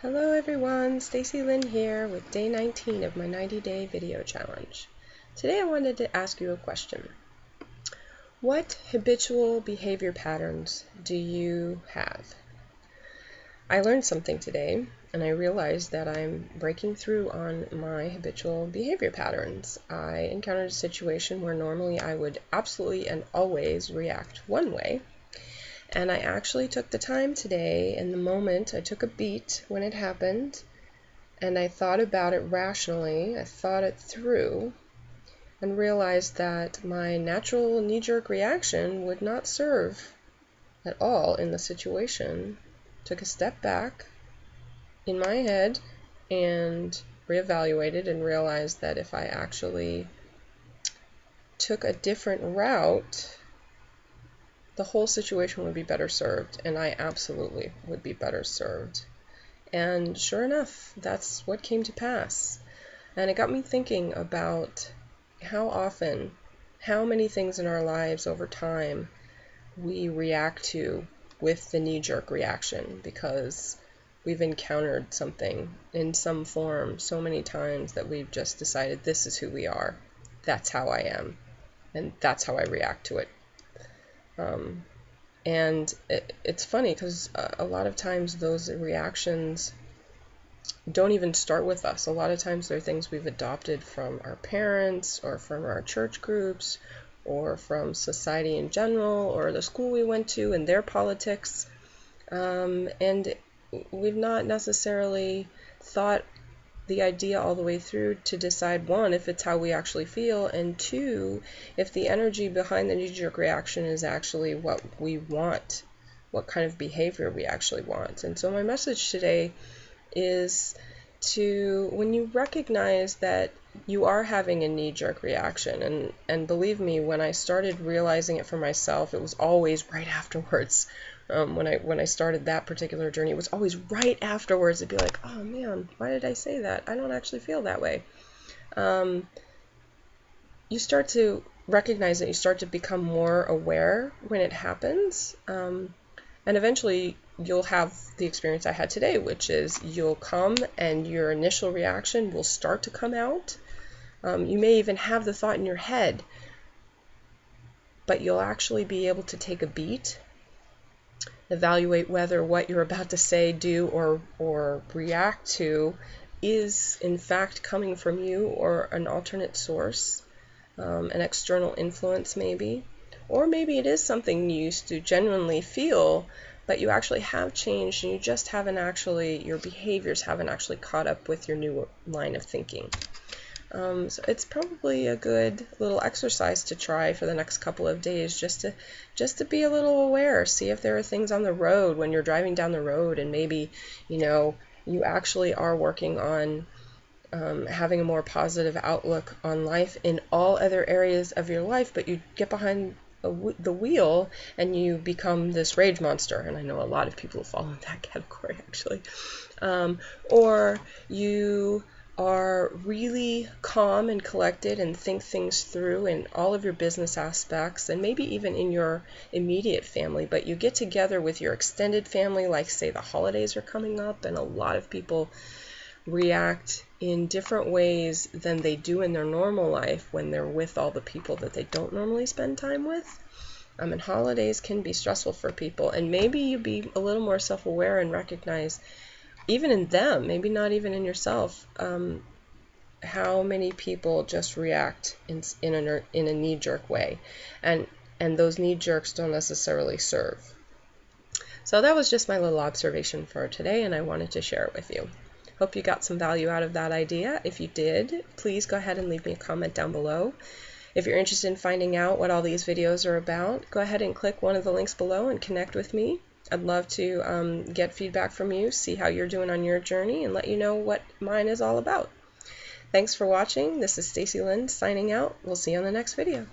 Hello everyone, StacyLynn here with day 19 of my 90-day video challenge. Today I wanted to ask you a question. What habitual behavior patterns do you have? I learned something today and I realized that I'm breaking through on my habitual behavior patterns. I encountered a situation where normally I would absolutely and always react one way. And I actually took the time today, in the moment, I took a beat when it happened, and I thought about it rationally, I thought it through, and realized that my natural knee-jerk reaction would not serve at all in the situation. Took a step back in my head and reevaluated and realized that if I actually took a different route, the whole situation would be better served, and I absolutely would be better served. And sure enough, that's what came to pass. And it got me thinking about how often, how many things in our lives over time we react to with the knee-jerk reaction because we've encountered something in some form so many times that we've just decided this is who we are, that's how I am, and that's how I react to it. And it's funny because a lot of times those reactions don't even start with us. A lot of times they're things we've adopted from our parents or from our church groups or from society in general or the school we went to and their politics. And we've not necessarily thought the idea all the way through to decide, one, if it's how we actually feel, and two, if the energy behind the knee-jerk reaction is actually what we want, what kind of behavior we actually want. And so my message today is to, when you recognize that you are having a knee-jerk reaction, and believe me, when I started realizing it for myself, it was always right afterwards. When I started that particular journey, it was always right afterwards. It'd be like, oh man, why did I say that? I don't actually feel that way. You start to recognize it. You start to become more aware when it happens. And eventually you'll have the experience I had today, which is you'll come and your initial reaction will start to come out. You may even have the thought in your head, but you'll actually be able to take a beat, evaluate whether what you're about to say, do, or react to is in fact coming from you or an alternate source, an external influence maybe, or maybe it is something you used to genuinely feel, but you actually have changed and you just haven't actually, your behaviors haven't actually caught up with your new line of thinking. So it's probably a good little exercise to try for the next couple of days, just to be a little aware. See if there are things on the road when you're driving down the road, and maybe you actually are working on having a more positive outlook on life in all other areas of your life, but you get behind the wheel and you become this rage monster. And I know a lot of people fall in that category actually. Or you are really calm and collected and think things through in all of your business aspects and maybe even in your immediate family, but you get together with your extended family, like say the holidays are coming up, and a lot of people react in different ways than they do in their normal life when they're with all the people that they don't normally spend time with. And holidays can be stressful for people, and maybe you be a little more self-aware and recognize even in them, maybe not even in yourself, how many people just react in a knee-jerk way, and those knee-jerks don't necessarily serve. So that was just my little observation for today, and I wanted to share it with you. Hope you got some value out of that idea. If you did, please go ahead and leave me a comment down below. If you're interested in finding out what all these videos are about, go ahead and click one of the links below and connect with me. I'd love to get feedback from you, see how you're doing on your journey, and let you know what mine is all about. Thanks for watching. This is StacyLynn signing out. We'll see you on the next video.